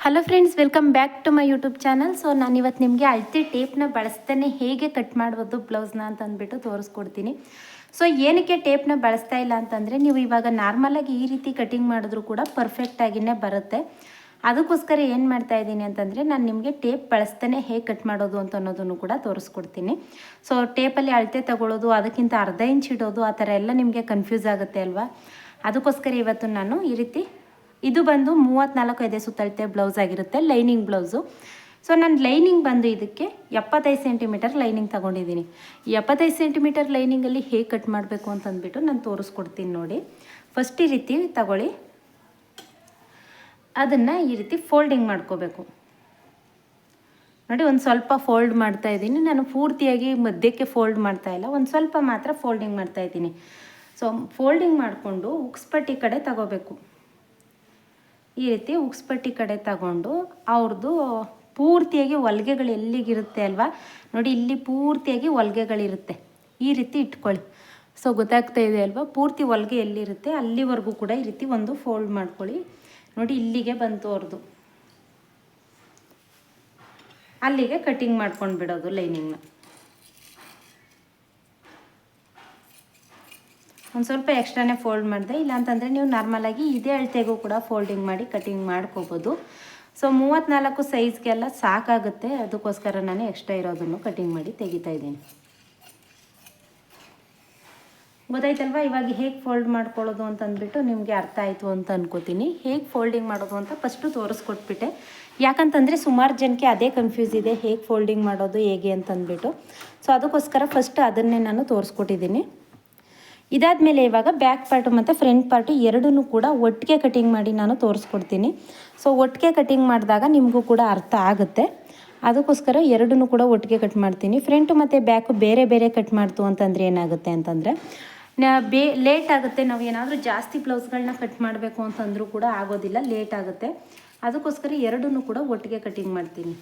Hello friends, welcome back to my YouTube channel. So ನಾನು ಇವತ್ತು ನಿಮಗೆ ಅಳತೆ ಟೇಪ್ನ ಬಳಸ್ತಾನೆ ಹೇಗೆ ಕಟ್ ಮಾಡ್ಬೋದು ಬ್ಲೌಸ್ನ ಅಂತ ಅಂದ್ಬಿಟ್ಟು ತೋರಿಸ್ಕೊಡ್ತೀನಿ. ಸೊ ಏನಕ್ಕೆ ಟೇಪ್ನ ಬಳಸ್ತಾ ಇಲ್ಲ ಅಂತಂದರೆ, ನೀವು ಇವಾಗ ನಾರ್ಮಲಾಗಿ ಈ ರೀತಿ ಕಟಿಂಗ್ ಮಾಡಿದ್ರೂ ಕೂಡ ಪರ್ಫೆಕ್ಟಾಗಿಯೇ ಬರುತ್ತೆ. ಅದಕ್ಕೋಸ್ಕರ ಏನು ಮಾಡ್ತಾ ಇದ್ದೀನಿ ಅಂತಂದರೆ, ನಾನು ನಿಮಗೆ ಟೇಪ್ ಬಳಸ್ತಾನೆ ಹೇಗೆ ಕಟ್ ಮಾಡೋದು ಅಂತ ಅನ್ನೋದನ್ನು ಕೂಡ ತೋರಿಸ್ಕೊಡ್ತೀನಿ. ಸೊ ಟೇಪಲ್ಲಿ ಅಳತೆ ತಗೊಳ್ಳೋದು, ಅದಕ್ಕಿಂತ ಅರ್ಧ ಇಂಚ್ ಇಡೋದು, ಆ ಥರ ಎಲ್ಲ ನಿಮಗೆ ಕನ್ಫ್ಯೂಸ್ ಆಗುತ್ತೆ ಅಲ್ವಾ. ಅದಕ್ಕೋಸ್ಕರ ಇವತ್ತು ನಾನು ಈ ರೀತಿ, ಇದು ಬಂದು 34 ಎದೆ ಸುತ್ತಳತೆ ಬ್ಲೌಸ್ ಆಗಿರುತ್ತೆ, ಲೈನಿಂಗ್ ಬ್ಲೌಸು. ಸೊ ನಾನು ಲೈನಿಂಗ್ ಬಂದು ಇದಕ್ಕೆ 75 ಸೆಂಟಿಮೀಟರ್ ಲೈನಿಂಗ್ ತೊಗೊಂಡಿದ್ದೀನಿ. 75 ಸೆಂಟಿಮೀಟರ್ ಲೈನಿಂಗಲ್ಲಿ ಹೇಗೆ ಕಟ್ ಮಾಡಬೇಕು ಅಂತಂದ್ಬಿಟ್ಟು ನಾನು ತೋರಿಸ್ಕೊಡ್ತೀನಿ ನೋಡಿ. ಫಸ್ಟ್ ಈ ರೀತಿ ತಗೊಳ್ಳಿ, ಅದನ್ನು ಈ ರೀತಿ ಫೋಲ್ಡಿಂಗ್ ಮಾಡ್ಕೋಬೇಕು ನೋಡಿ. ಒಂದು ಸ್ವಲ್ಪ ಫೋಲ್ಡ್ ಮಾಡ್ತಾ ಇದ್ದೀನಿ ನಾನು, ಪೂರ್ತಿಯಾಗಿ ಮಧ್ಯಕ್ಕೆ ಫೋಲ್ಡ್ ಮಾಡ್ತಾ ಇಲ್ಲ, ಒಂದು ಸ್ವಲ್ಪ ಮಾತ್ರ ಫೋಲ್ಡಿಂಗ್ ಮಾಡ್ತಾ ಇದ್ದೀನಿ. ಸೊ ಫೋಲ್ಡಿಂಗ್ ಮಾಡಿಕೊಂಡು ಉಕ್ಸ್ಪಟ್ಟಿ ಕಡೆ ತಗೋಬೇಕು. ಈ ರೀತಿ ಉಕ್ಸ್ಪಟ್ಟಿ ಕಡೆ ತಗೊಂಡು ಅವ್ರದ್ದು ಪೂರ್ತಿಯಾಗಿ ಹೊಲಿಗೆಗಳು ಎಲ್ಲಿಗಿರುತ್ತೆ ಅಲ್ವಾ ನೋಡಿ, ಇಲ್ಲಿ ಪೂರ್ತಿಯಾಗಿ ಹೊಲಿಗೆಗಳಿರುತ್ತೆ, ಈ ರೀತಿ ಇಟ್ಕೊಳ್ಳಿ. ಸೊ ಗೊತ್ತಾಗ್ತಾ ಇದೆ ಅಲ್ವಾ, ಪೂರ್ತಿ ಹೊಲಿಗೆ ಎಲ್ಲಿರುತ್ತೆ ಅಲ್ಲಿವರೆಗೂ ಕೂಡ ಈ ರೀತಿ ಒಂದು ಫೋಲ್ಡ್ ಮಾಡ್ಕೊಳ್ಳಿ ನೋಡಿ. ಇಲ್ಲಿಗೆ ಬಂತು ಅವ್ರದ್ದು, ಅಲ್ಲಿಗೆ ಕಟಿಂಗ್ ಮಾಡ್ಕೊಂಡು ಬಿಡೋದು ಲೈನಿಂಗ್ನ. ಒಂದು ಸ್ವಲ್ಪ ಎಕ್ಸ್ಟ್ರಾನೇ ಫೋಲ್ಡ್ ಮಾಡಿದೆ, ಇಲ್ಲಾಂತಂದರೆ ನೀವು ನಾರ್ಮಲಾಗಿ ಇದೇ ಅಳತೆಗೂ ಕೂಡ ಫೋಲ್ಡಿಂಗ್ ಮಾಡಿ ಕಟಿಂಗ್ ಮಾಡ್ಕೋಬೋದು. ಸೊ 34 ಸೈಜ್ಗೆಲ್ಲ ಸಾಕಾಗುತ್ತೆ, ಅದಕ್ಕೋಸ್ಕರ ನಾನು ಎಕ್ಸ್ಟ್ರಾ ಇರೋದನ್ನು ಕಟಿಂಗ್ ಮಾಡಿ ತೆಗಿತಾ ಇದ್ದೀನಿ. ಗೊತ್ತಾಯ್ತಲ್ವ ಇವಾಗ ಹೇಗೆ ಫೋಲ್ಡ್ ಮಾಡ್ಕೊಳ್ಳೋದು ಅಂತಂದ್ಬಿಟ್ಟು ನಿಮಗೆ ಅರ್ಥ ಆಯಿತು ಅಂತ ಅನ್ಕೋತೀನಿ. ಹೇಗೆ ಫೋಲ್ಡಿಂಗ್ ಮಾಡೋದು ಅಂತ ಫಸ್ಟು ತೋರಿಸ್ಕೊಟ್ಬಿಟ್ಟೆ, ಯಾಕಂತಂದರೆ ಸುಮಾರು ಜನಕ್ಕೆ ಅದೇ ಕನ್ಫ್ಯೂಸ್ ಇದೆ, ಹೇಗೆ ಫೋಲ್ಡಿಂಗ್ ಮಾಡೋದು ಹೇಗೆ ಅಂತಂದ್ಬಿಟ್ಟು. ಸೊ ಅದಕ್ಕೋಸ್ಕರ ಫಸ್ಟ್ ಅದನ್ನೇ ನಾನು ತೋರಿಸ್ಕೊಟ್ಟಿದ್ದೀನಿ. ಇದಾದಮೇಲೆ ಇವಾಗ ಬ್ಯಾಕ್ ಪಾರ್ಟು ಮತ್ತು ಫ್ರಂಟ್ ಪಾರ್ಟು ಎರಡೂ ಕೂಡ ಒಟ್ಟಿಗೆ ಕಟಿಂಗ್ ಮಾಡಿ ನಾನು ತೋರಿಸ್ಕೊಡ್ತೀನಿ. ಸೊ ಒಟ್ಟಿಗೆ ಕಟಿಂಗ್ ಮಾಡಿದಾಗ ನಿಮಗೂ ಕೂಡ ಅರ್ಥ ಆಗುತ್ತೆ, ಅದಕ್ಕೋಸ್ಕರ ಎರಡೂ ಕೂಡ ಒಟ್ಟಿಗೆ ಕಟ್ ಮಾಡ್ತೀನಿ. ಫ್ರಂಟು ಮತ್ತು ಬ್ಯಾಕು ಬೇರೆ ಬೇರೆ ಕಟ್ ಮಾಡ್ತು ಅಂತಂದರೆ ಏನಾಗುತ್ತೆ ಅಂತಂದರೆ ಲೇಟ್ ಆಗುತ್ತೆ. ನಾವು ಏನಾದರೂ ಜಾಸ್ತಿ ಬ್ಲೌಸ್ಗಳನ್ನ ಕಟ್ ಮಾಡಬೇಕು ಅಂತಂದರೂ ಕೂಡ ಆಗೋದಿಲ್ಲ, ಲೇಟ್ ಆಗುತ್ತೆ. ಅದಕ್ಕೋಸ್ಕರ ಎರಡೂ ಕೂಡ ಒಟ್ಟಿಗೆ ಕಟಿಂಗ್ ಮಾಡ್ತೀನಿ.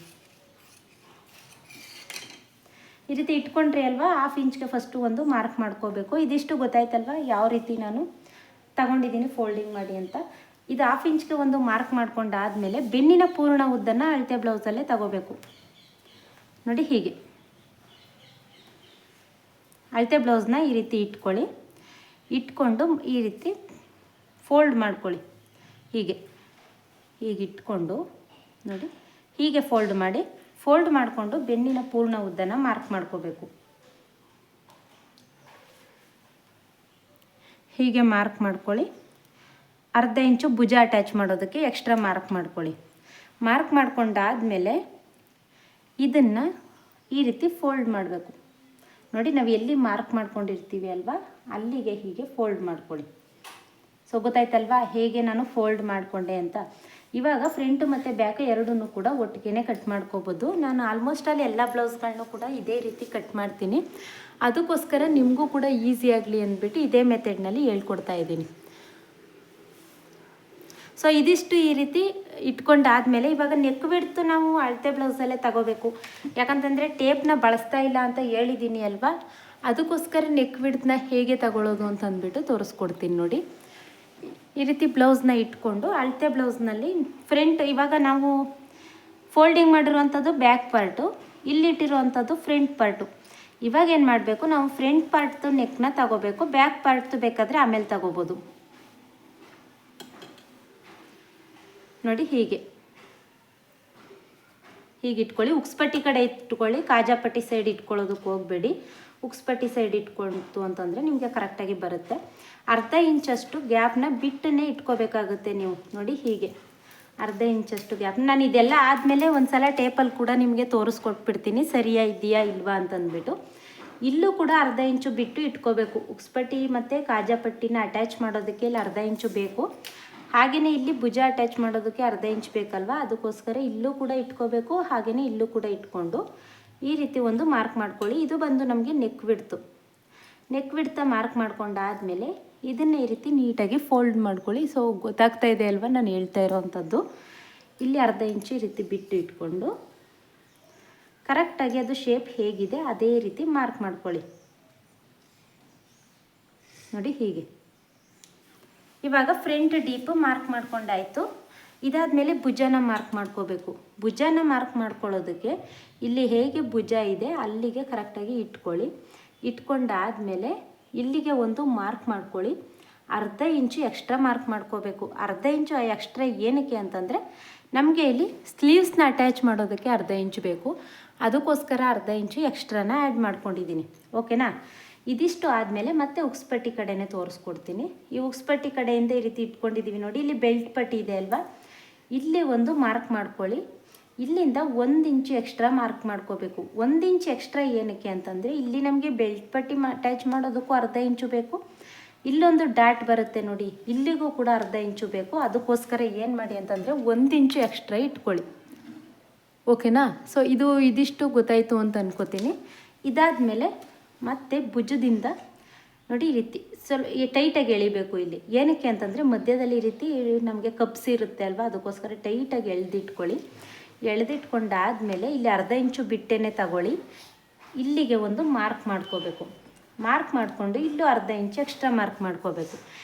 ಈ ರೀತಿ ಇಟ್ಕೊಂಡ್ರಿ ಅಲ್ವಾ, 1/2 ಇಂಚ್ಗೆ ಫಸ್ಟು ಒಂದು ಮಾರ್ಕ್ ಮಾಡ್ಕೋಬೇಕು. ಇದಿಷ್ಟು ಗೊತ್ತಾಯ್ತಲ್ವ ಯಾವ ರೀತಿ ನಾನು ತಗೊಂಡಿದ್ದೀನಿ ಫೋಲ್ಡಿಂಗ್ ಮಾಡಿ ಅಂತ. ಇದು 1/2 ಇಂಚ್ಗೆ ಒಂದು ಮಾರ್ಕ್ ಮಾಡ್ಕೊಂಡಾದಮೇಲೆ ಬೆನ್ನಿನ ಪೂರ್ಣ ಉದ್ದನ್ನು ಅಳತೆ ಬ್ಲೌಸಲ್ಲೇ ತಗೋಬೇಕು ನೋಡಿ. ಹೀಗೆ ಅಳತೆ ಬ್ಲೌಸ್ನ ಈ ರೀತಿ ಇಟ್ಕೊಳ್ಳಿ, ಇಟ್ಕೊಂಡು ಈ ರೀತಿ ಫೋಲ್ಡ್ ಮಾಡ್ಕೊಳ್ಳಿ. ಹೀಗೆ ಇಟ್ಕೊಂಡು ನೋಡಿ, ಹೀಗೆ ಫೋಲ್ಡ್ ಮಾಡಿ, ಫೋಲ್ಡ್ ಮಾಡಿಕೊಂಡು ಬೆನ್ನಿನ ಪೂರ್ಣ ಉದ್ದನ ಮಾರ್ಕ್ ಮಾಡ್ಕೋಬೇಕು. ಹೀಗೆ ಮಾರ್ಕ್ ಮಾಡ್ಕೊಳ್ಳಿ. ಅರ್ಧ ಇಂಚು ಭುಜ ಅಟ್ಯಾಚ್ ಮಾಡೋದಕ್ಕೆ ಎಕ್ಸ್ಟ್ರಾ ಮಾರ್ಕ್ ಮಾಡ್ಕೊಳ್ಳಿ. ಮಾರ್ಕ್ ಮಾಡ್ಕೊಂಡಾದಮೇಲೆ ಇದನ್ನು ಈ ರೀತಿ ಫೋಲ್ಡ್ ಮಾಡಬೇಕು ನೋಡಿ. ನಾವು ಎಲ್ಲಿ ಮಾರ್ಕ್ ಮಾಡ್ಕೊಂಡಿರ್ತೀವಿ ಅಲ್ವಾ ಅಲ್ಲಿಗೆ ಹೀಗೆ ಫೋಲ್ಡ್ ಮಾಡ್ಕೊಳ್ಳಿ. ಸೊ ಗೊತ್ತಾಯ್ತಲ್ವಾ ಹೇಗೆ ನಾನು ಫೋಲ್ಡ್ ಮಾಡಿಕೊಂಡೆ ಅಂತ. ಇವಾಗ ಫ್ರಂಟು ಮತ್ತು ಬ್ಯಾಕ್ ಎರಡೂ ಕೂಡ ಒಟ್ಟಿಗೆ ಕಟ್ ಮಾಡ್ಕೋಬೋದು. ನಾನು ಆಲ್ಮೋಸ್ಟ್ ಅಲ್ಲಿ ಎಲ್ಲ ಬ್ಲೌಸ್ಗಳನ್ನೂ ಕೂಡ ಇದೇ ರೀತಿ ಕಟ್ ಮಾಡ್ತೀನಿ, ಅದಕ್ಕೋಸ್ಕರ ನಿಮಗೂ ಕೂಡ ಈಸಿ ಆಗಲಿ ಅಂದ್ಬಿಟ್ಟು ಇದೇ ಮೆಥಡ್ನಲ್ಲಿ ಹೇಳ್ಕೊಡ್ತಾ ಇದ್ದೀನಿ. ಸೊ ಇದಿಷ್ಟು ಈ ರೀತಿ ಇಟ್ಕೊಂಡಾದಮೇಲೆ ಇವಾಗ ನೆಕ್ ವಿಡ್ತು ನಾವು ಅಳತೆ ಬ್ಲೌಸಲ್ಲೇ ತಗೋಬೇಕು, ಯಾಕಂತಂದರೆ ಟೇಪ್ನ ಬಳಸ್ತಾ ಇಲ್ಲ ಅಂತ ಹೇಳಿದ್ದೀನಿ ಅಲ್ವಾ. ಅದಕ್ಕೋಸ್ಕರ ನೆಕ್ ವಿಡ್ತನ್ನ ಹೇಗೆ ತಗೊಳ್ಳೋದು ಅಂತ ಅಂದ್ಬಿಟ್ಟು ತೋರಿಸ್ಕೊಡ್ತೀನಿ ನೋಡಿ. ಈ ರೀತಿ ಬ್ಲೌಸ್ನ ಇಟ್ಕೊಂಡು ಅಳತೆ ಬ್ಲೌಸ್ನಲ್ಲಿ ಫ್ರಂಟ್, ಇವಾಗ ನಾವು ಫೋಲ್ಡಿಂಗ್ ಮಾಡಿರುವಂಥದ್ದು ಬ್ಯಾಕ್ ಪಾರ್ಟು, ಇಲ್ಲಿಟ್ಟಿರುವಂಥದ್ದು ಫ್ರಂಟ್ ಪಾರ್ಟು. ಇವಾಗ ಏನು ಮಾಡಬೇಕು, ನಾವು ಫ್ರಂಟ್ ಪಾರ್ಟ್ದು ನೆಕ್ನ ತಗೋಬೇಕು, ಬ್ಯಾಕ್ ಪಾರ್ಟ್ದು ಬೇಕಾದರೆ ಆಮೇಲೆ ತಗೋಬೋದು ನೋಡಿ. ಹೀಗೆ ಇಟ್ಕೊಳ್ಳಿ, ಉಕ್ಸ್ಪಟ್ಟಿ ಕಡೆ ಇಟ್ಕೊಳ್ಳಿ, ಕಾಜಾಪಟ್ಟಿ ಸೈಡ್ ಇಟ್ಕೊಳ್ಳೋದಕ್ಕೆ ಹೋಗಬೇಡಿ. ಉಕ್ಸ್ಪಟ್ಟಿ ಸೈಡ್ ಇಟ್ಕೊಳ್ತು ಅಂತಂದರೆ ನಿಮಗೆ ಕರೆಕ್ಟಾಗಿ ಬರುತ್ತೆ. ಅರ್ಧ ಇಂಚಷ್ಟು ಗ್ಯಾಪ್ನ ಬಿಟ್ಟನ್ನೇ ಇಟ್ಕೋಬೇಕಾಗುತ್ತೆ ನೀವು ನೋಡಿ. ಹೀಗೆ ಅರ್ಧ ಇಂಚಷ್ಟು ಗ್ಯಾಪ್, ನಾನು ಇದೆಲ್ಲ ಆದಮೇಲೆ ಒಂದು ಸಲ ಟೇಪಲ್ಲಿ ಕೂಡ ನಿಮಗೆ ತೋರಿಸ್ಕೊಟ್ಬಿಡ್ತೀನಿ ಸರಿಯಾ ಇದೆಯಾ ಇಲ್ವಾ ಅಂತಂದ್ಬಿಟ್ಟು. ಇಲ್ಲೂ ಕೂಡ ಅರ್ಧ ಇಂಚು ಬಿಟ್ಟು ಇಟ್ಕೋಬೇಕು. ಉಕ್ಸ್ಪಟ್ಟಿ ಮತ್ತು ಕಾಜಾಪಟ್ಟಿನ ಅಟ್ಯಾಚ್ ಮಾಡೋದಕ್ಕೆ ಇಲ್ಲಿ ಅರ್ಧ ಇಂಚು ಬೇಕು, ಹಾಗೆಯೇ ಇಲ್ಲಿ ಭುಜ ಅಟ್ಯಾಚ್ ಮಾಡೋದಕ್ಕೆ ಅರ್ಧ ಇಂಚ್ ಬೇಕಲ್ವಾ, ಅದಕ್ಕೋಸ್ಕರ ಇಲ್ಲೂ ಕೂಡ ಇಟ್ಕೋಬೇಕು, ಹಾಗೆಯೇ ಇಲ್ಲೂ ಕೂಡ ಇಟ್ಕೊಂಡು ಈ ರೀತಿ ಒಂದು ಮಾರ್ಕ್ ಮಾಡ್ಕೊಳ್ಳಿ. ಇದು ಬಂದು ನಮಗೆ ನೆಕ್ ವಿಡ್ತ ಮಾರ್ಕ್ ಮಾಡ್ಕೊಂಡಾದಮೇಲೆ ಇದನ್ನು ಈ ರೀತಿ ನೀಟಾಗಿ ಫೋಲ್ಡ್ ಮಾಡ್ಕೊಳ್ಳಿ. ಸೊ ಗೊತ್ತಾಗ್ತಾ ಇದೆ ಅಲ್ವಾ ನಾನು ಹೇಳ್ತಾ ಇರೋವಂಥದ್ದು. ಇಲ್ಲಿ ಅರ್ಧ ಇಂಚು ಈ ರೀತಿ ಬಿಟ್ಟು ಇಟ್ಕೊಂಡು ಕರೆಕ್ಟಾಗಿ ಅದು ಶೇಪ್ ಹೇಗಿದೆ ಅದೇ ರೀತಿ ಮಾರ್ಕ್ ಮಾಡ್ಕೊಳ್ಳಿ ನೋಡಿ. ಹೀಗೆ ಇವಾಗ ಫ್ರಂಟ್ ಡೀಪ್ ಮಾರ್ಕ್ ಮಾಡ್ಕೊಂಡಾಯಿತು. ಇದಾದಮೇಲೆ ಭುಜನ ಮಾರ್ಕ್ ಮಾಡ್ಕೋಬೇಕು. ಭುಜನ ಮಾರ್ಕ್ ಮಾಡ್ಕೊಳ್ಳೋದಕ್ಕೆ ಇಲ್ಲಿ ಹೇಗೆ ಭುಜ ಇದೆ ಅಲ್ಲಿಗೆ ಕರೆಕ್ಟಾಗಿ ಇಟ್ಕೊಳ್ಳಿ. ಇಟ್ಕೊಂಡಾದಮೇಲೆ ಇಲ್ಲಿಗೆ ಒಂದು ಮಾರ್ಕ್ ಮಾಡ್ಕೊಳ್ಳಿ. ಅರ್ಧ ಇಂಚು ಎಕ್ಸ್ಟ್ರಾ ಮಾರ್ಕ್ ಮಾಡ್ಕೋಬೇಕು. ಅರ್ಧ ಇಂಚು ಎಕ್ಸ್ಟ್ರಾ ಏನಕ್ಕೆ ಅಂತಂದರೆ ನಮಗೆ ಇಲ್ಲಿ ಸ್ಲೀವ್ಸ್ನ ಅಟ್ಯಾಚ್ ಮಾಡೋದಕ್ಕೆ ಅರ್ಧ ಇಂಚು ಬೇಕು. ಅದಕ್ಕೋಸ್ಕರ ಅರ್ಧ ಇಂಚು ಎಕ್ಸ್ಟ್ರಾನ ಆ್ಯಡ್ ಮಾಡ್ಕೊಂಡಿದ್ದೀನಿ. ಓಕೆನಾ? ಇದಿಷ್ಟು ಆದಮೇಲೆ ಮತ್ತೆ ಉಕ್ಸ್ಪಟ್ಟಿ ಕಡೆನೇ ತೋರಿಸ್ಕೊಡ್ತೀನಿ. ಈ ಉಕ್ಸ್ಪಟ್ಟಿ ಕಡೆಯಿಂದ ಈ ರೀತಿ ಇಟ್ಕೊಂಡಿದ್ದೀವಿ ನೋಡಿ. ಇಲ್ಲಿ ಬೆಲ್ಟ್ ಪಟ್ಟಿ ಇದೆ ಅಲ್ವಾ, ಇಲ್ಲಿ ಒಂದು ಮಾರ್ಕ್ ಮಾಡ್ಕೊಳ್ಳಿ. ಇಲ್ಲಿಂದ 1 ಇಂಚು ಎಕ್ಸ್ಟ್ರಾ ಮಾರ್ಕ್ ಮಾಡ್ಕೋಬೇಕು. 1 ಇಂಚ್ ಎಕ್ಸ್ಟ್ರಾ ಏನಕ್ಕೆ ಅಂತಂದರೆ ಇಲ್ಲಿ ನಮಗೆ ಬೆಲ್ಟ್ ಪಟ್ಟಿ ಅಟ್ಯಾಚ್ ಮಾಡೋದಕ್ಕೂ ಅರ್ಧ ಇಂಚು ಬೇಕು. ಇಲ್ಲೊಂದು ಡಾಟ್ ಬರುತ್ತೆ ನೋಡಿ, ಇಲ್ಲಿಗೂ ಕೂಡ ಅರ್ಧ ಇಂಚು ಬೇಕು. ಅದಕ್ಕೋಸ್ಕರ ಏನು ಮಾಡಿ ಅಂತಂದರೆ 1 ಇಂಚು ಎಕ್ಸ್ಟ್ರಾ ಇಟ್ಕೊಳ್ಳಿ. ಓಕೆನಾ? ಸೊ ಇದಿಷ್ಟು ಗೊತ್ತಾಯಿತು ಅಂತ ಅನ್ಕೋತೀನಿ. ಇದಾದಮೇಲೆ ಮತ್ತೆ ಭುಜದಿಂದ ನೋಡಿ ಈ ರೀತಿ ಟೈಟಾಗಿ ಎಳಿಬೇಕು. ಇಲ್ಲಿ ಏನಕ್ಕೆ ಅಂತಂದರೆ ಮಧ್ಯದಲ್ಲಿ ಈ ರೀತಿ ನಮಗೆ ಕಪ್ಸ್ ಇರುತ್ತೆ ಅಲ್ವಾ, ಅದಕ್ಕೋಸ್ಕರ ಟೈಟಾಗಿ ಎಳೆದಿಟ್ಕೊಳ್ಳಿ. ಎಳೆದಿಟ್ಕೊಂಡಾದಮೇಲೆ ಇಲ್ಲಿ ಅರ್ಧ ಇಂಚು ಬಿಟ್ಟೇನೆ ತಗೊಳ್ಳಿ. ಇಲ್ಲಿಗೆ ಒಂದು ಮಾರ್ಕ್ ಮಾಡ್ಕೋಬೇಕು. ಮಾರ್ಕ್ ಮಾಡಿಕೊಂಡು ಇಲ್ಲೂ ಅರ್ಧ ಇಂಚು ಎಕ್ಸ್ಟ್ರಾ ಮಾರ್ಕ್ ಮಾಡ್ಕೋಬೇಕು.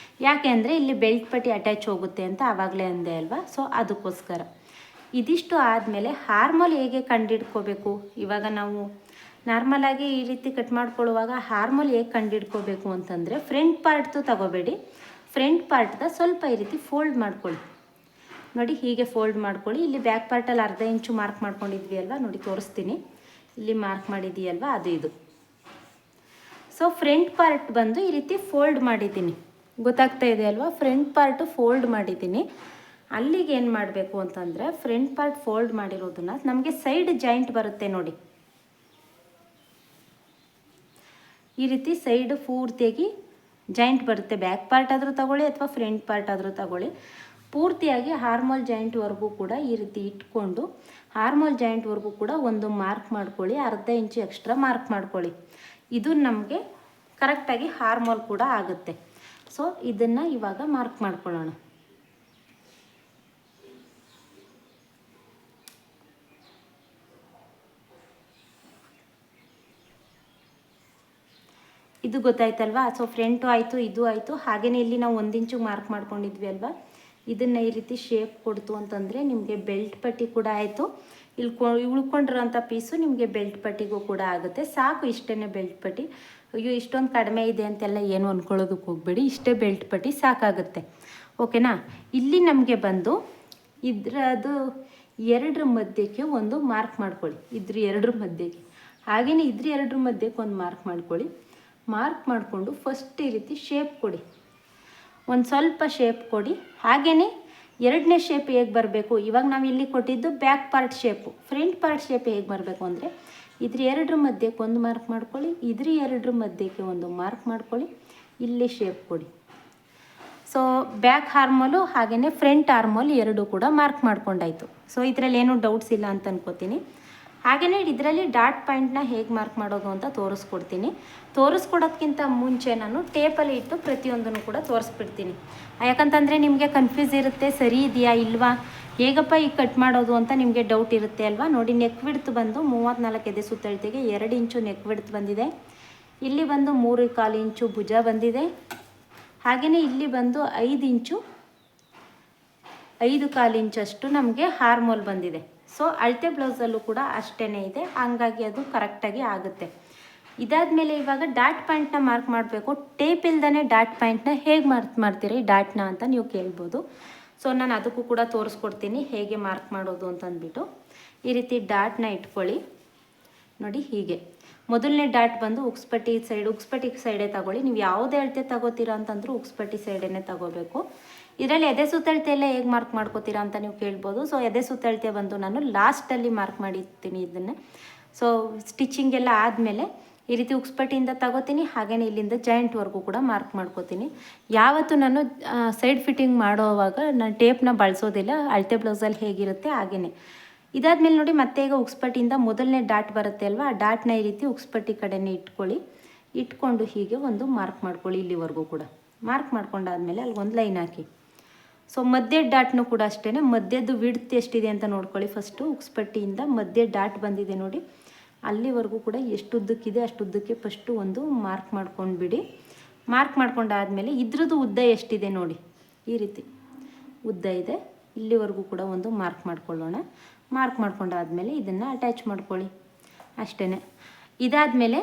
ಯಾಕೆ ಅಂದರೆ ಇಲ್ಲಿ ಬೆಲ್ಟ್ ಪಟ್ಟಿ ಅಟ್ಯಾಚ್ ಹೋಗುತ್ತೆ ಅಂತ ಆವಾಗಲೇ ಅಂದೆ ಅಲ್ವಾ, ಸೊ ಅದಕ್ಕೋಸ್ಕರ. ಇದಿಷ್ಟು ಆದಮೇಲೆ ಹಾರ್ಮೋಲ್ ಹೇಗೆ ಕಂಡಿಡ್ಕೋಬೇಕು, ಇವಾಗ ನಾವು ನಾರ್ಮಲಾಗಿ ಈ ರೀತಿ ಕಟ್ ಮಾಡ್ಕೊಳ್ಳುವಾಗ ಹಾರ್ಮೋಲ್ ಹೇಗೆ ಕಂಡಿಡ್ಕೋಬೇಕು ಅಂತಂದರೆ ಫ್ರಂಟ್ ಪಾರ್ಟ್ದು ತಗೋಬೇಡಿ. ಫ್ರಂಟ್ ಪಾರ್ಟ್ದ ಸ್ವಲ್ಪ ಈ ರೀತಿ ಫೋಲ್ಡ್ ಮಾಡ್ಕೊಳ್ಳಿ. ನೋಡಿ ಹೀಗೆ ಫೋಲ್ಡ್ ಮಾಡ್ಕೊಳ್ಳಿ. ಇಲ್ಲಿ ಬ್ಯಾಕ್ ಪಾರ್ಟಲ್ಲಿ ಅರ್ಧ ಇಂಚು ಮಾರ್ಕ್ ಮಾಡ್ಕೊಂಡಿದ್ವಿ ಅಲ್ವಾ, ನೋಡಿ ತೋರಿಸ್ತೀನಿ. ಇಲ್ಲಿ ಮಾರ್ಕ್ ಮಾಡಿದ್ದೀಯಲ್ವಾ, ಅದು ಇದು. ಸೊ ಫ್ರಂಟ್ ಪಾರ್ಟ್ ಬಂದು ಈ ರೀತಿ ಫೋಲ್ಡ್ ಮಾಡಿದ್ದೀನಿ. ಗೊತ್ತಾಗ್ತಾ ಇದೆ ಅಲ್ವಾ? ಫ್ರಂಟ್ ಪಾರ್ಟು ಫೋಲ್ಡ್ ಮಾಡಿದ್ದೀನಿ. ಅಲ್ಲಿಗೆ ಏನು ಮಾಡಬೇಕು ಅಂತಂದರೆ ಫ್ರಂಟ್ ಪಾರ್ಟ್ ಫೋಲ್ಡ್ ಮಾಡಿರೋದನ್ನ ನಮಗೆ ಸೈಡ್ ಜಾಯಿಂಟ್ ಬರುತ್ತೆ ನೋಡಿ, ಈ ರೀತಿ ಸೈಡ್ ಪೂರ್ತಿಯಾಗಿ ಜಾಯಿಂಟ್ ಬರುತ್ತೆ. ಬ್ಯಾಕ್ ಪಾರ್ಟ್ ಆದರೂ ತಗೊಳ್ಳಿ ಅಥವಾ ಫ್ರಂಟ್ ಪಾರ್ಟ್ ಆದರೂ ತಗೊಳ್ಳಿ. ಪೂರ್ತಿಯಾಗಿ ಹಾರ್ಮೋಲ್ ಜಾಯಿಂಟ್ವರೆಗೂ ಕೂಡ ಈ ರೀತಿ ಇಟ್ಕೊಂಡು ಹಾರ್ಮೋಲ್ ಜಾಯಿಂಟ್ವರೆಗೂ ಕೂಡ ಒಂದು ಮಾರ್ಕ್ ಮಾಡ್ಕೊಳ್ಳಿ. ಅರ್ಧ ಇಂಚು ಎಕ್ಸ್ಟ್ರಾ ಮಾರ್ಕ್ ಮಾಡ್ಕೊಳ್ಳಿ. ಇದು ನಮಗೆ ಕರೆಕ್ಟಾಗಿ ಹಾರ್ಮೋಲ್ ಕೂಡ ಆಗುತ್ತೆ. ಸೊ ಇದನ್ನು ಇವಾಗ ಮಾರ್ಕ್ ಮಾಡ್ಕೊಳ್ಳೋಣ. ಇದು ಗೊತ್ತಾಯ್ತಲ್ವಾ? ಸೊ ಫ್ರಂಟು ಆಯಿತು, ಇದು ಆಯಿತು. ಹಾಗೆಯೇ ಇಲ್ಲಿ ನಾವು 1 ಇಂಚು ಮಾರ್ಕ್ ಮಾಡ್ಕೊಂಡಿದ್ವಿ ಅಲ್ವಾ, ಇದನ್ನು ಈ ರೀತಿ ಶೇಪ್ ಕೊಡ್ತು ಅಂತಂದರೆ ನಿಮಗೆ ಬೆಲ್ಟ್ ಪಟ್ಟಿ ಕೂಡ ಆಯಿತು. ಇಲ್ಲಿ ಉಳ್ಕೊಂಡಿರೋಂಥ ಪೀಸು ನಿಮಗೆ ಬೆಲ್ಟ್ ಪಟ್ಟಿಗೂ ಕೂಡ ಆಗುತ್ತೆ. ಸಾಕು, ಇಷ್ಟೇ ಬೆಲ್ಟ್ ಪಟ್ಟಿ. ಅಯ್ಯೋ ಇಷ್ಟೊಂದು ಕಡಿಮೆ ಇದೆ ಅಂತೆಲ್ಲ ಏನು ಅಂದ್ಕೊಳ್ಳೋದಕ್ಕೆ ಹೋಗಬೇಡಿ. ಇಷ್ಟೇ ಬೆಲ್ಟ್ ಪಟ್ಟಿ ಸಾಕಾಗುತ್ತೆ. ಓಕೆನಾ? ಇಲ್ಲಿ ನಮಗೆ ಬಂದು ಇದರದು 2 ಮಧ್ಯಕ್ಕೆ ಒಂದು ಮಾರ್ಕ್ ಮಾಡ್ಕೊಳ್ಳಿ. ಇದ್ರ 2 ಮಧ್ಯಕ್ಕೆ, ಹಾಗೆಯೇ ಇದ್ರ 2 ಮಧ್ಯಕ್ಕೆ ಒಂದು ಮಾರ್ಕ್ ಮಾಡ್ಕೊಳ್ಳಿ. ಮಾರ್ಕ್ ಮಾಡಿಕೊಂಡು ಫಸ್ಟ್ ಈ ರೀತಿ ಶೇಪ್ ಕೊಡಿ. ಒಂದು ಸ್ವಲ್ಪ ಶೇಪ್ ಕೊಡಿ. ಹಾಗೆಯೇ 2ನೇ ಶೇಪ್ ಹೇಗೆ ಬರಬೇಕು, ಇವಾಗ ನಾವು ಇಲ್ಲಿ ಕೊಟ್ಟಿದ್ದು back part shape. Front part shape ಹೇಗೆ ಬರಬೇಕು ಅಂದರೆ ಇದ್ರ 2 ಮಧ್ಯಕ್ಕೆ ಒಂದು ಮಾರ್ಕ್ ಮಾಡ್ಕೊಳ್ಳಿ, ಇದ್ರ 2 ಮಧ್ಯಕ್ಕೆ ಒಂದು ಮಾರ್ಕ್ ಮಾಡ್ಕೊಳ್ಳಿ, ಇಲ್ಲಿ ಶೇಪ್ ಕೊಡಿ. ಸೊ ಬ್ಯಾಕ್ ಆರ್ಮೋಲು ಹಾಗೆಯೇ ಫ್ರಂಟ್ ಆರ್ಮೋಲ್ 2 ಕೂಡ ಮಾರ್ಕ್ ಮಾಡ್ಕೊಂಡಾಯಿತು. ಸೊ ಇದರಲ್ಲಿ ಏನೂ ಡೌಟ್ಸ್ ಇಲ್ಲ ಅಂತ ಅನ್ಕೋತೀನಿ. ಹಾಗೆಯೇ ಇದರಲ್ಲಿ ಡಾಟ್ ಪಾಯಿಂಟ್ನ ಹೇಗೆ ಮಾರ್ಕ್ ಮಾಡೋದು ಅಂತ ತೋರಿಸ್ಕೊಡ್ತೀನಿ. ತೋರಿಸ್ಕೊಡೋದಕ್ಕಿಂತ ಮುಂಚೆ ನಾನು ಟೇಪಲ್ಲಿ ಇಟ್ಟು ಪ್ರತಿಯೊಂದನ್ನು ಕೂಡ ತೋರಿಸ್ಬಿಡ್ತೀನಿ. ಯಾಕಂತಂದರೆ ನಿಮಗೆ ಕನ್ಫ್ಯೂಸ್ ಇರುತ್ತೆ, ಸರಿ ಇದೆಯಾ ಇಲ್ವಾ, ಹೇಗಪ್ಪ ಈಗ ಕಟ್ ಮಾಡೋದು ಅಂತ ನಿಮಗೆ ಡೌಟ್ ಇರುತ್ತೆ ಅಲ್ವಾ. ನೋಡಿ ನೆಕ್ ವಿಡ್ತ್ ಬಂದು 34 ಎದೆ ಸುತ್ತಳತೆಗೆ 2 ಇಂಚು ನೆಕ್ ವಿಡ್ತ್ ಬಂದಿದೆ. ಇಲ್ಲಿ ಬಂದು 3.25 ಇಂಚು ಭುಜ ಬಂದಿದೆ. ಹಾಗೆಯೇ ಇಲ್ಲಿ ಬಂದು 5 ಇಂಚು 5.25 ಇಂಚಷ್ಟು ನಮಗೆ ಹಾರ್ಮೋಲ್ ಬಂದಿದೆ. ಸೊ ಅಳತೆ ಬ್ಲೌಸಲ್ಲೂ ಕೂಡ ಅಷ್ಟೇ ಇದೆ, ಹಂಗಾಗಿ ಅದು ಕರೆಕ್ಟಾಗಿ ಆಗುತ್ತೆ. ಇದಾದಮೇಲೆ ಇವಾಗ ಡಾಟ್ ಪಾಯಿಂಟ್ನ ಮಾರ್ಕ್ ಮಾಡಬೇಕು. ಟೇಪ್ ಇಲ್ದೇ ಡಾಟ್ ಪಾಯಿಂಟ್ನ ಹೇಗೆ ಮಾರ್ಕ್ ಮಾಡ್ತೀರಿ ಡಾಟ್ನ ಅಂತ ನೀವು ಕೇಳ್ಬೋದು. ಸೊ ನಾನು ಅದಕ್ಕೂ ಕೂಡ ತೋರಿಸ್ಕೊಡ್ತೀನಿ ಹೇಗೆ ಮಾರ್ಕ್ ಮಾಡೋದು ಅಂತಂದ್ಬಿಟ್ಟು. ಈ ರೀತಿ ಡಾಟ್ನ ಇಟ್ಕೊಳ್ಳಿ. ನೋಡಿ ಹೀಗೆ ಮೊದಲನೇ ಡಾಟ್ ಬಂದು ಉಕ್ಸ್ಪಟ್ಟಿ ಸೈಡೇ ತಗೊಳ್ಳಿ. ನೀವು ಯಾವುದೇ ಅಳತೆ ತಗೋತೀರಾ ಅಂತಂದ್ರೂ ಉಕ್ಸ್ಪಟ್ಟಿ ಸೈಡೇ ತಗೋಬೇಕು. ಇದರಲ್ಲಿ ಎದೆ ಸುತ್ತಳತೆ ಎಲ್ಲ ಹೇಗೆ ಮಾರ್ಕ್ ಮಾಡ್ಕೋತೀರಾ ಅಂತ ನೀವು ಕೇಳ್ಬೋದು. ಸೊ ಎದೆ ಸುತ್ತಳತೆ ಬಂದು ನಾನು ಲಾಸ್ಟಲ್ಲಿ ಮಾರ್ಕ್ ಮಾಡಿರ್ತೀನಿ ಇದನ್ನು. ಸೊ ಸ್ಟಿಚಿಂಗ್ ಎಲ್ಲ ಆದಮೇಲೆ ಈ ರೀತಿ ಉಕ್ಸ್ಪಟ್ಟಿಯಿಂದ ತಗೋತೀನಿ. ಹಾಗೆಯೇ ಇಲ್ಲಿಂದ ಜಾಯಿಂಟ್ವರೆಗೂ ಕೂಡ ಮಾರ್ಕ್ ಮಾಡ್ಕೋತೀನಿ. ಯಾವತ್ತೂ ನಾನು ಸೈಡ್ ಫಿಟ್ಟಿಂಗ್ ಮಾಡೋವಾಗ ನಾನು ಟೇಪ್ನ ಬಳಸೋದಿಲ್ಲ. ಅಳತೆ ಬ್ಲೌಸಲ್ಲಿ ಹೇಗಿರುತ್ತೆ ಹಾಗೆಯೇ. ಇದಾದಮೇಲೆ ನೋಡಿ ಮತ್ತೆ ಈಗ ಉಕ್ಸ್ಪಟ್ಟಿಯಿಂದ ಮೊದಲನೇ ಡಾಟ್ ಬರುತ್ತೆ ಅಲ್ವಾ, ಆ ಡಾಟ್ನ ಈ ರೀತಿ ಉಕ್ಸ್ಪಟ್ಟಿ ಕಡೆನೇ ಇಟ್ಕೊಳ್ಳಿ. ಇಟ್ಕೊಂಡು ಹೀಗೆ ಒಂದು ಮಾರ್ಕ್ ಮಾಡ್ಕೊಳ್ಳಿ. ಇಲ್ಲಿವರೆಗೂ ಕೂಡ ಮಾರ್ಕ್ ಮಾಡ್ಕೊಂಡಾದ್ಮೇಲೆ ಅಲ್ಲಿಗೊಂದು ಲೈನ್ ಹಾಕಿ. ಸೊ ಮಧ್ಯ ಡಾಟ್ನು ಕೂಡ ಅಷ್ಟೇ, ಮಧ್ಯದ್ದು ವಿಡ್ತ್ ಎಷ್ಟಿದೆ ಅಂತ ನೋಡ್ಕೊಳ್ಳಿ. ಫಸ್ಟು ಉಕ್ಸ್ಪಟ್ಟಿಯಿಂದ ಮಧ್ಯ ಡಾಟ್ ಬಂದಿದೆ ನೋಡಿ, ಅಲ್ಲಿವರೆಗೂ ಕೂಡ ಎಷ್ಟು ಉದ್ದಕ್ಕಿದೆ ಅಷ್ಟು ಉದ್ದಕ್ಕೆ ಫಸ್ಟು ಒಂದು ಮಾರ್ಕ್ ಮಾಡ್ಕೊಂಡ್ಬಿಡಿ. ಮಾರ್ಕ್ ಮಾಡ್ಕೊಂಡಾದಮೇಲೆ ಇದ್ರದ್ದು ಉದ್ದ ಎಷ್ಟಿದೆ ನೋಡಿ, ಈ ರೀತಿ ಉದ್ದ ಇದೆ. ಇಲ್ಲಿವರೆಗೂ ಕೂಡ ಒಂದು ಮಾರ್ಕ್ ಮಾಡ್ಕೊಳ್ಳೋಣ. ಮಾರ್ಕ್ ಮಾಡ್ಕೊಂಡಾದಮೇಲೆ ಇದನ್ನು ಅಟ್ಯಾಚ್ ಮಾಡ್ಕೊಳ್ಳಿ ಅಷ್ಟೇ. ಇದಾದಮೇಲೆ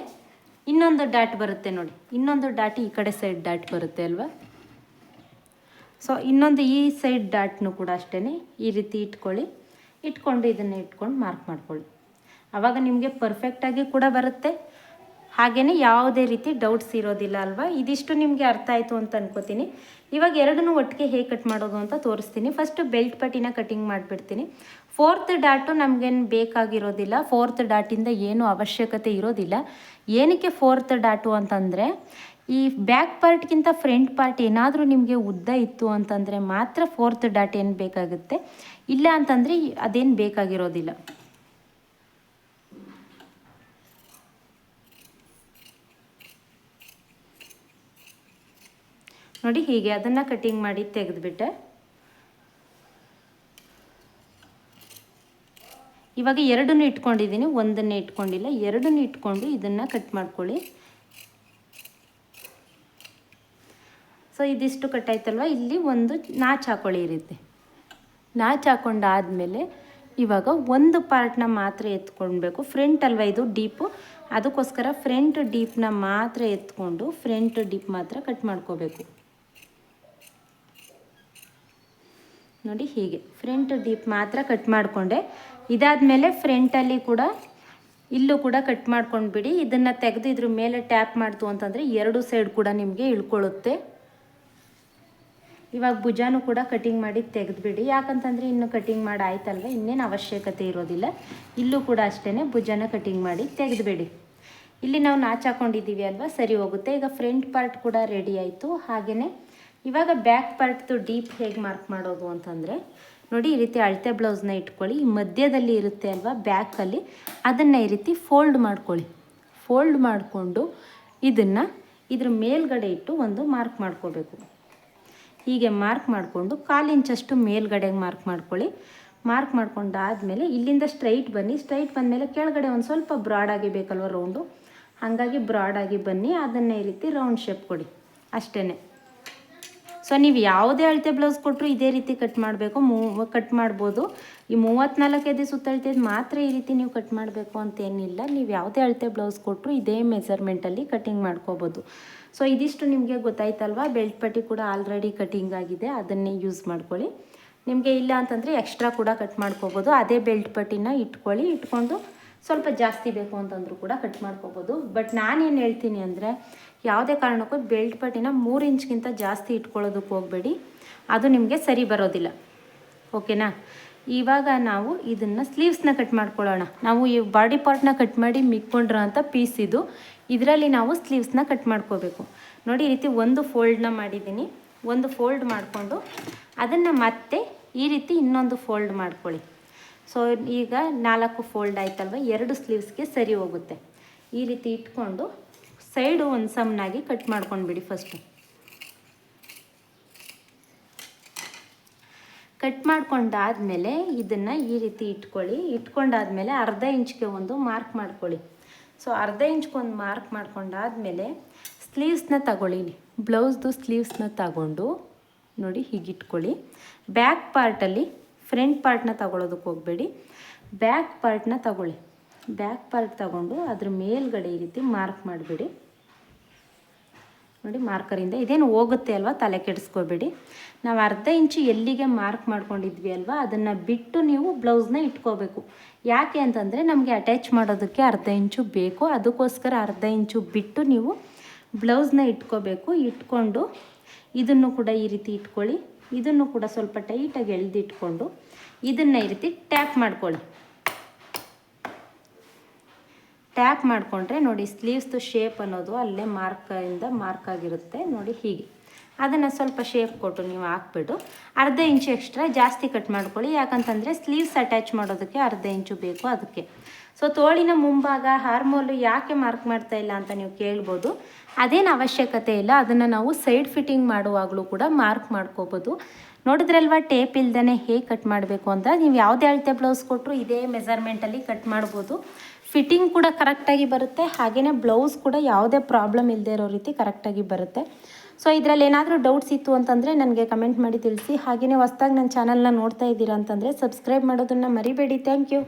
ಇನ್ನೊಂದು ಡಾಟ್ ಬರುತ್ತೆ ನೋಡಿ, ಇನ್ನೊಂದು ಡಾಟ್ ಈ ಕಡೆ ಸೈಡ್ ಡಾಟ್ ಬರುತ್ತೆ ಅಲ್ವಾ. ಸೊ ಇನ್ನೊಂದು ಈ ಸೈಡ್ ಡಾಟ್ನು ಕೂಡ ಅಷ್ಟೇ ಈ ರೀತಿ ಇಟ್ಕೊಳ್ಳಿ. ಇಟ್ಕೊಂಡು ಇದನ್ನು ಇಟ್ಕೊಂಡು ಮಾರ್ಕ್ ಮಾಡ್ಕೊಳ್ಳಿ. ಆವಾಗ ನಿಮಗೆ ಪರ್ಫೆಕ್ಟಾಗಿ ಕೂಡ ಬರುತ್ತೆ, ಹಾಗೆಯೇ ಯಾವುದೇ ರೀತಿ ಡೌಟ್ಸ್ ಇರೋದಿಲ್ಲ ಅಲ್ವಾ. ಇದಿಷ್ಟು ನಿಮಗೆ ಅರ್ಥ ಆಯಿತು ಅಂತ ಅನ್ಕೋತೀನಿ. ಇವಾಗ ಎರಡನ್ನೂ ಒಟ್ಟಿಗೆ ಹೇಗೆ ಕಟ್ ಮಾಡೋದು ಅಂತ ತೋರಿಸ್ತೀನಿ. ಫಸ್ಟು ಬೆಲ್ಟ್ ಪಟ್ಟಿನ ಕಟಿಂಗ್ ಮಾಡಿಬಿಡ್ತೀನಿ. 4th ಡಾಟು ನಮಗೇನು ಬೇಕಾಗಿರೋದಿಲ್ಲ, 4th ಡಾಟಿಂದ ಏನೂ ಅವಶ್ಯಕತೆ ಇರೋದಿಲ್ಲ. ಏನಕ್ಕೆ 4th ಡಾಟು ಅಂತಂದರೆ, ಈ ಬ್ಯಾಕ್ ಪಾರ್ಟ್ಗಿಂತ ಫ್ರಂಟ್ ಪಾರ್ಟ್ ಏನಾದರೂ ನಿಮಗೆ ಉದ್ದ ಇತ್ತು ಅಂತಂದರೆ ಮಾತ್ರ 4th ಡಾಟ್ ಏನು ಬೇಕಾಗುತ್ತೆ, ಇಲ್ಲ ಅಂತಂದರೆ ಅದೇನು ಬೇಕಾಗಿರೋದಿಲ್ಲ. ನೋಡಿ ಹೀಗೆ ಅದನ್ನು ಕಟಿಂಗ್ ಮಾಡಿ ತೆಗೆದುಬಿಟ್ಟೆ. ಇವಾಗ ಎರಡನ್ನೂ ಇಟ್ಕೊಂಡಿದ್ದೀನಿ, ಒಂದನ್ನೇ ಇಟ್ಕೊಂಡಿಲ್ಲ, ಎರಡನ್ನೂ ಇಟ್ಕೊಂಡು ಇದನ್ನು ಕಟ್ ಮಾಡ್ಕೊಳ್ಳಿ. ಸೊ ಇದಿಷ್ಟು ಕಟ್ಟಾಯ್ತಲ್ವ, ಇಲ್ಲಿ ಒಂದು ನಾಚ್ ಹಾಕೊಳ್ಳಿ ಈ ರೀತಿ. ನಾಚ್ ಹಾಕೊಂಡಾದಮೇಲೆ ಇವಾಗ ಒಂದು ಪಾರ್ಟ್ನ ಮಾತ್ರ ಎತ್ಕೊಳ್ಬೇಕು. ಫ್ರಂಟ್ ಅಲ್ವ ಇದು ಡೀಪು, ಅದಕ್ಕೋಸ್ಕರ ಫ್ರಂಟ್ ಡೀಪ್ನ ಮಾತ್ರ ಎತ್ಕೊಂಡು ಫ್ರಂಟ್ ಡೀಪ್ ಮಾತ್ರ ಕಟ್ ಮಾಡ್ಕೋಬೇಕು. ನೋಡಿ ಹೀಗೆ ಫ್ರಂಟ್ ಡೀಪ್ ಮಾತ್ರ ಕಟ್ ಮಾಡಿಕೊಂಡೆ. ಇದಾದಮೇಲೆ ಫ್ರಂಟಲ್ಲಿ ಕೂಡ ಇಲ್ಲೂ ಕೂಡ ಕಟ್ ಮಾಡ್ಕೊಂಡು ಬಿಡಿ. ಇದನ್ನು ತೆಗೆದು ಇದ್ರ ಮೇಲೆ ಟ್ಯಾಪ್ ಮಾಡ್ತು ಅಂತಂದರೆ ಎರಡು ಸೈಡ್ ಕೂಡ ನಿಮಗೆ ಇಳ್ಕೊಳ್ಳುತ್ತೆ. ಇವಾಗ ಭುಜಾನು ಕೂಡ ಕಟಿಂಗ್ ಮಾಡಿ ತೆಗೆದುಬಿಡಿ, ಯಾಕಂತಂದರೆ ಇನ್ನು ಕಟಿಂಗ್ ಮಾಡಿ ಆಯ್ತಲ್ವ, ಇನ್ನೇನು ಅವಶ್ಯಕತೆ ಇರೋದಿಲ್ಲ. ಇಲ್ಲೂ ಕೂಡ ಅಷ್ಟೇ ಭುಜಾನ ಕಟಿಂಗ್ ಮಾಡಿ ತೆಗೆದುಬಿಡಿ. ಇಲ್ಲಿ ನಾವು ನಾಚ್ ಹಾಕೊಂಡಿದ್ದೀವಿ ಅಲ್ವಾ, ಸರಿ ಹೋಗುತ್ತೆ. ಈಗ ಫ್ರಂಟ್ ಪಾರ್ಟ್ ಕೂಡ ರೆಡಿ ಆಯಿತು. ಹಾಗೆಯೇ ಇವಾಗ ಬ್ಯಾಕ್ ಪಾರ್ಟ್ದು ಡೀಪ್ ಹೇಗೆ ಮಾರ್ಕ್ ಮಾಡೋದು ಅಂತಂದರೆ, ನೋಡಿ ಈ ರೀತಿ ಅಳತೆ ಬ್ಲೌಸ್ನ ಇಟ್ಕೊಳ್ಳಿ. ಈ ಮಧ್ಯದಲ್ಲಿ ಇರುತ್ತೆ ಅಲ್ವಾ ಬ್ಯಾಕಲ್ಲಿ, ಅದನ್ನು ಈ ರೀತಿ ಫೋಲ್ಡ್ ಮಾಡ್ಕೊಳ್ಳಿ. ಫೋಲ್ಡ್ ಮಾಡಿಕೊಂಡು ಇದನ್ನು ಇದ್ರ ಮೇಲ್ಗಡೆ ಇಟ್ಟು ಒಂದು ಮಾರ್ಕ್ ಮಾಡ್ಕೋಬೇಕು. ಹೀಗೆ ಮಾರ್ಕ್ ಮಾಡಿಕೊಂಡು 1/4 ಇಂಚಷ್ಟು ಮೇಲ್ಗಡೆಗೆ ಮಾರ್ಕ್ ಮಾಡ್ಕೊಳ್ಳಿ. ಮಾರ್ಕ್ ಮಾಡ್ಕೊಂಡಾದಮೇಲೆ ಇಲ್ಲಿಂದ ಸ್ಟ್ರೈಟ್ ಬನ್ನಿ. ಸ್ಟ್ರೈಟ್ ಬಂದಮೇಲೆ ಕೆಳಗಡೆ ಒಂದು ಸ್ವಲ್ಪ ಬ್ರಾಡಾಗಿ ಬೇಕಲ್ವ ರೌಂಡು, ಹಾಗಾಗಿ ಬ್ರಾಡಾಗಿ ಬನ್ನಿ. ಅದನ್ನು ಈ ರೀತಿ ರೌಂಡ್ ಶೇಪ್ ಕೊಡಿ ಅಷ್ಟೇ. ಸೊ ನೀವು ಯಾವುದೇ ಅಳತೆ ಬ್ಲೌಸ್ ಕೊಟ್ಟರು ಇದೇ ರೀತಿ ಕಟ್ ಮಾಡಬೇಕು, ಕಟ್ ಮಾಡ್ಬೋದು. ಈ 34 ಸುತ್ತಳತೆದು ಮಾತ್ರ ಈ ರೀತಿ ನೀವು ಕಟ್ ಮಾಡಬೇಕು ಅಂತೇನಿಲ್ಲ. ನೀವು ಯಾವುದೇ ಅಳತೆ ಬ್ಲೌಸ್ ಕೊಟ್ಟರು ಇದೇ ಮೆಜರ್ಮೆಂಟಲ್ಲಿ ಕಟಿಂಗ್ ಮಾಡ್ಕೋಬೋದು. ಸೊ ಇದಿಷ್ಟು ನಿಮಗೆ ಗೊತ್ತಾಯ್ತಲ್ವ. ಬೆಲ್ಟ್ ಪಟ್ಟಿ ಕೂಡ ಆಲ್ರೆಡಿ ಕಟಿಂಗ್ ಆಗಿದೆ, ಅದನ್ನೇ ಯೂಸ್ ಮಾಡ್ಕೊಳ್ಳಿ. ನಿಮಗೆ ಇಲ್ಲ ಅಂತಂದರೆ ಎಕ್ಸ್ಟ್ರಾ ಕೂಡ ಕಟ್ ಮಾಡ್ಕೋಬೋದು. ಅದೇ ಬೆಲ್ಟ್ ಪಟ್ಟಿನ ಇಟ್ಕೊಳ್ಳಿ. ಇಟ್ಕೊಂಡು ಸ್ವಲ್ಪ ಜಾಸ್ತಿ ಬೇಕು ಅಂತಂದರೂ ಕೂಡ ಕಟ್ ಮಾಡ್ಕೋಬೋದು. ಬಟ್ ನಾನೇನು ಹೇಳ್ತೀನಿ ಅಂದರೆ, ಯಾವುದೇ ಕಾರಣಕ್ಕೂ ಬೆಲ್ಟ್ ಪಟ್ಟಿನ 3 ಇಂಚ್ಗಿಂತ ಜಾಸ್ತಿ ಇಟ್ಕೊಳ್ಳೋದಕ್ಕೆ ಹೋಗಬೇಡಿ, ಅದು ನಿಮಗೆ ಸರಿ ಬರೋದಿಲ್ಲ. ಓಕೆನಾ. ಇವಾಗ ನಾವು ಇದನ್ನು ಸ್ಲೀವ್ಸ್ನ ಕಟ್ ಮಾಡ್ಕೊಳ್ಳೋಣ. ನಾವು ಈ ಬಾಡಿ ಪಾರ್ಟ್ನ ಕಟ್ ಮಾಡಿ ಮಿಕ್ಕೊಂಡ್ರ ಅಂತ ಪೀಸ್ ಇದು, ಇದರಲ್ಲಿ ನಾವು ಸ್ಲೀವ್ಸ್ನ ಕಟ್ ಮಾಡ್ಕೋಬೇಕು. ನೋಡಿ ಈ ರೀತಿ ಒಂದು ಫೋಲ್ಡ್ನ ಮಾಡಿದ್ದೀನಿ. ಒಂದು ಫೋಲ್ಡ್ ಮಾಡಿಕೊಂಡು ಅದನ್ನು ಮತ್ತೆ ಈ ರೀತಿ ಇನ್ನೊಂದು ಫೋಲ್ಡ್ ಮಾಡ್ಕೊಳ್ಳಿ. ಸೊ ಈಗ 4 ಫೋಲ್ಡ್ ಆಯ್ತಲ್ವ, 2 ಸ್ಲೀವ್ಸ್ಗೆ ಸರಿ ಹೋಗುತ್ತೆ. ಈ ರೀತಿ ಇಟ್ಕೊಂಡು ಸೈಡು ಒಂದು ಸಮನಾಗಿ ಕಟ್ ಮಾಡ್ಕೊಂಡ್ಬಿಡಿ. ಫಸ್ಟು ಕಟ್ ಮಾಡ್ಕೊಂಡಾದಮೇಲೆ ಇದನ್ನು ಈ ರೀತಿ ಇಟ್ಕೊಳ್ಳಿ. ಇಟ್ಕೊಂಡಾದಮೇಲೆ 1/2 ಇಂಚ್ಗೆ ಒಂದು ಮಾರ್ಕ್ ಮಾಡ್ಕೊಳ್ಳಿ. ಸೊ 1/2 ಇಂಚ್ಗೊಂದು ಮಾರ್ಕ್ ಮಾಡ್ಕೊಂಡಾದಮೇಲೆ ಸ್ಲೀವ್ಸ್ನ ತಗೊಳ್ಳಿ. ಬ್ಲೌಸ್ದು ಸ್ಲೀವ್ಸ್ನ ತಗೊಂಡು ನೋಡಿ ಹೀಗೆ ಇಟ್ಕೊಳ್ಳಿ. ಬ್ಯಾಕ್ ಪಾರ್ಟಲ್ಲಿ ಫ್ರಂಟ್ ಪಾರ್ಟ್ನ ತಗೊಳ್ಳೋದಕ್ಕೆ ಹೋಗಬೇಡಿ, ಬ್ಯಾಕ್ ಪಾರ್ಟ್ನ ತಗೊಳ್ಳಿ. ಬ್ಯಾಕ್ ಪಾರ್ಟ್ ತಗೊಂಡು ಅದ್ರ ಮೇಲ್ಗಡೆ ಈ ರೀತಿ ಮಾರ್ಕ್ ಮಾಡಿಬಿಡಿ. ನೋಡಿ ಮಾರ್ಕರಿಂದ ಇದೇನು ಹೋಗುತ್ತೆ ಅಲ್ವಾ, ತಲೆ ಕೆಡಿಸ್ಕೋಬೇಡಿ. ನಾವು 1/2 ಇಂಚು ಎಲ್ಲಿಗೆ ಮಾರ್ಕ್ ಮಾಡ್ಕೊಂಡಿದ್ವಿ ಅಲ್ವಾ, ಅದನ್ನು ಬಿಟ್ಟು ನೀವು ಬ್ಲೌಸ್ನ ಇಟ್ಕೋಬೇಕು. ಯಾಕೆ ಅಂತಂದರೆ ನಮಗೆ ಅಟ್ಯಾಚ್ ಮಾಡೋದಕ್ಕೆ 1/2 ಇಂಚು ಬೇಕು, ಅದಕ್ಕೋಸ್ಕರ 1/2 ಇಂಚು ಬಿಟ್ಟು ನೀವು ಬ್ಲೌಸ್ನ ಇಟ್ಕೋಬೇಕು. ಇಟ್ಕೊಂಡು ಇದನ್ನು ಕೂಡ ಈ ರೀತಿ ಇಟ್ಕೊಳ್ಳಿ. ಇದನ್ನು ಕೂಡ ಸ್ವಲ್ಪ ಟೈಟಾಗಿ ಎಳೆದಿಟ್ಕೊಂಡು ಇದನ್ನು ಈ ರೀತಿ ಟ್ಯಾಪ್ ಮಾಡ್ಕೊಳ್ಳಿ. ಟ್ಯಾಪ್ ಮಾಡಿಕೊಂಡ್ರೆ ನೋಡಿ ಸ್ಲೀವ್ಸ್ದು ಶೇಪ್ ಅನ್ನೋದು ಅಲ್ಲೇ ಮಾರ್ಕ್ ಆಗಿರುತ್ತೆ. ನೋಡಿ ಹೀಗೆ ಅದನ್ನು ಸ್ವಲ್ಪ ಶೇಪ್ ಕೊಟ್ಟು ನೀವು ಹಾಕ್ಬಿಟ್ಟು 1/2 ಇಂಚು ಎಕ್ಸ್ಟ್ರಾ ಜಾಸ್ತಿ ಕಟ್ ಮಾಡ್ಕೊಳ್ಳಿ. ಯಾಕಂತಂದರೆ ಸ್ಲೀವ್ಸ್ ಅಟ್ಯಾಚ್ ಮಾಡೋದಕ್ಕೆ 1/2 ಇಂಚು ಬೇಕು ಅದಕ್ಕೆ. ಸೊ ತೋಳಿನ ಮುಂಭಾಗ ಹಾರ್ಮೋಲು ಯಾಕೆ ಮಾರ್ಕ್ ಮಾಡ್ತಾ ಇಲ್ಲ ಅಂತ ನೀವು ಕೇಳ್ಬೋದು. ಅದೇನು ಅವಶ್ಯಕತೆ ಇಲ್ಲ, ಅದನ್ನು ನಾವು ಸೈಡ್ ಫಿಟ್ಟಿಂಗ್ ಮಾಡುವಾಗಲೂ ಕೂಡ ಮಾರ್ಕ್ ಮಾಡ್ಕೋಬೋದು. ನೋಡಿದ್ರಲ್ವ ಟೇಪ್ ಇಲ್ದೇ ಹೇಗೆ ಕಟ್ ಮಾಡಬೇಕು ಅಂತ. ನೀವು ಯಾವುದೇ ಅಳತೆ ಬ್ಲೌಸ್ ಕೊಟ್ಟರು ಇದೇ ಮೆಜರ್ಮೆಂಟಲ್ಲಿ ಕಟ್ ಮಾಡ್ಬೋದು. ಫಿಟ್ಟಿಂಗ್ ಕೂಡ ಕರೆಕ್ಟಾಗಿ ಬರುತ್ತೆ, ಹಾಗೆಯೇ ಬ್ಲೌಸ್ ಕೂಡ ಯಾವುದೇ ಪ್ರಾಬ್ಲಮ್ ಇಲ್ಲದೆ ಇರೋ ರೀತಿ ಕರೆಕ್ಟಾಗಿ ಬರುತ್ತೆ. ಸೊ ಇದರಲ್ಲಿ ಏನಾದರೂ ಡೌಟ್ಸ್ ಇತ್ತು ಅಂತಂದರೆ ನನಗೆ ಕಮೆಂಟ್ ಮಾಡಿ ತಿಳಿಸಿ. ಹಾಗೆಯೇ ಹೊಸ್ದಾಗಿ ನನ್ನ ಚಾನಲ್ನ ನೋಡ್ತಾ ಇದ್ದೀರಾ ಅಂತಂದರೆ ಸಬ್ಸ್ಕ್ರೈಬ್ ಮಾಡೋದನ್ನು ಮರಿಬೇಡಿ. Thank you.